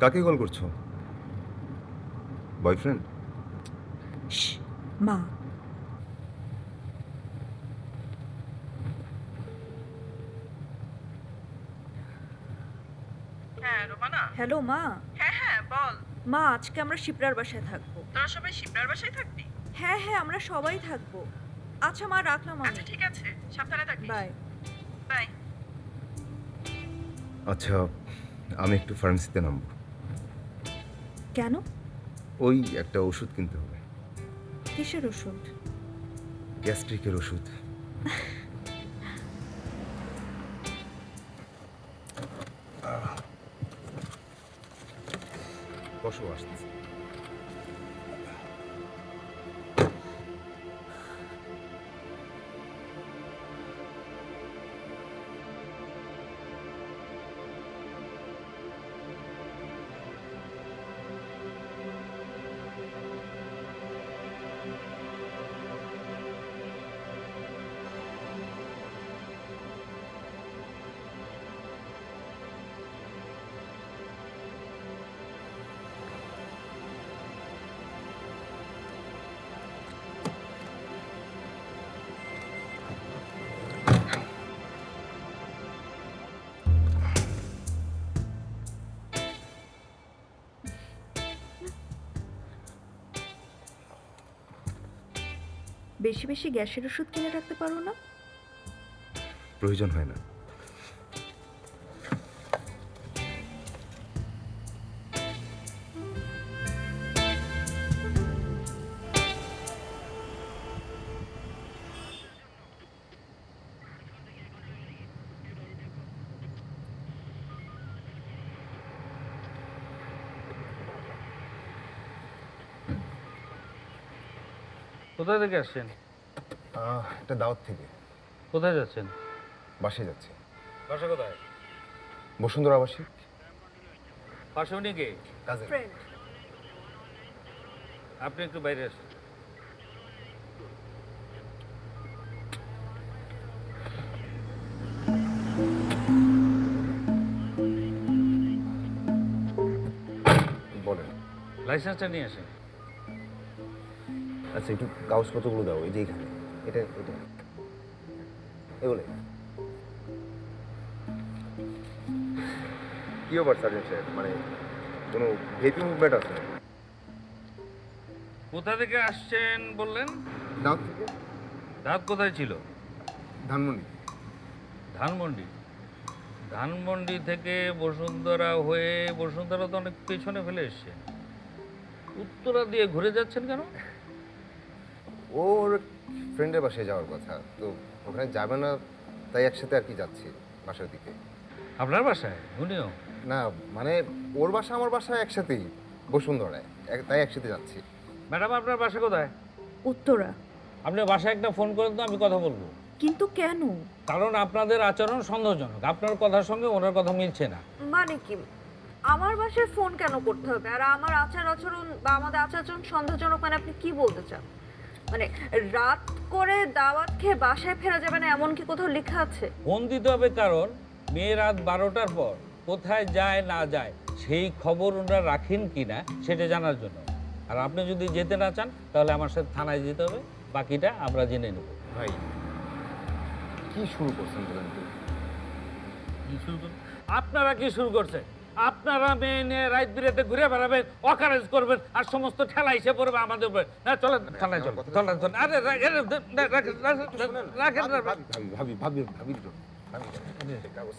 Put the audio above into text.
কাকে কল করছো? বয়ফ্রেন্ড? মা। হ্যাঁ রোমানা। হ্যালো মা। হ্যাঁ হ্যাঁ বল। মা আজকে আমরা শিপ্রার বাসায় থাকবো। তোরা সবাই শিবরার বাসায় থাকবি? হ্যাঁ হ্যাঁ আমরা সবাই থাকবো। আচ্ছা মা রাখলাম আমি। আচ্ছা ঠিক আছে, সাবধানে থাকিস। বাই। বাই। আচ্ছা, আমি একটু ফার্মেসিতে নামবো। কেন? ওই একটা ওষুধ কিনতে হবে। কিসের ওষুধ? গ্যাস্ট্রিকের ওষুধ। বসো, আসতেছি। বেশি বেশি গ্যাসের ওষুধ কিনে রাখতে পারো না? প্রয়োজন হয় না। কোথায় থেকে আসছেন? একটা দাওয়াত থেকে। কোথায় যাচ্ছেন? বাসায় যাচ্ছি। বাসা কোথায়? বসুন্ধরা আবাসিক। পাশে উনি কে? কাজে। ফ্রেন্ড। আপনি একটু বাইরে আসেন। বলেন। লাইসেন্সটা নিয়ে আসেন। আচ্ছা, একটু কাগজপত্রগুলো দাও। এই যে এখানে, এটা এটা এগুলো। কি ব্যাপার সার্জেন্ট সাহেব? মানে কোনো ভেপি মুভমেন্ট আছে? কোথা থেকে আসছেন বললেন? দাওয়াত থেকে। দাঁত কোথায় ছিল? ধানমন্ডি। ধানমন্ডি। ধানমন্ডি থেকে বসুন্ধরা হয়ে, বসুন্ধরা তো অনেক পেছনে ফেলে এসছেন, উত্তরা দিয়ে ঘুরে যাচ্ছেন কেন? ওর ফ্রেন্ডের বাসায় যাওয়ার কথা, তো ওখানে যাবে না, তাই একসাথে আর কি যাচ্ছি বাসার দিকে। আপনার বাসায়? উনিও? না মানে ওর বাসা আমার বাসা একসাথেই, বসুন্ধরায়, তাই একসাথে যাচ্ছি। ম্যাডাম আপনার বাসা কোথায়? উত্তরা। আপনার বাসায় একটা ফোন করেন তো, আমি কথা বলবো। কিন্তু কেন? কারণ আপনাদের আচরণ সন্দেহজনক। আপনার কথার সঙ্গে ওনার কথা মিলছে না। মানে কি? আমার বাসায় ফোন কেন করতে হবে? আর আমার আচার আচরণ বা আমাদের আচার আচরণ সন্দেহজনক মানে আপনি কি বলতে চান? মানে রাত করে দাওয়াত খেয়ে বাসায় ফেরা যাবে না এমন কি কোথাও লেখা আছে? ফোন দিতে হবে কারণ মেয়ে রাত 12টার পর কোথায় যায় না যায় সেই খবর ওনারা রাখেন কিনা সেটা জানার জন্য। আর আপনি যদি যেতে না চান তাহলে আমার সাথে থানায় যেতে হবে, বাকিটা আমরা জেনে নেব। ভাই কি শুরু করছেন বলেন তো? কি শুরু করুন? আপনারা কি শুরু করছেন? আপনারা মেয়ে নিয়ে রাত বিরেতে ঘুরে বেড়াবেন, অকারেজ করবেন, আর সমস্ত ঠেলা এসে পড়বে আমাদের উপরে। হ্যাঁ চলেন থানায়, চলেন চলেন চলেন। আরে রাখেন ভাবি কাগজ।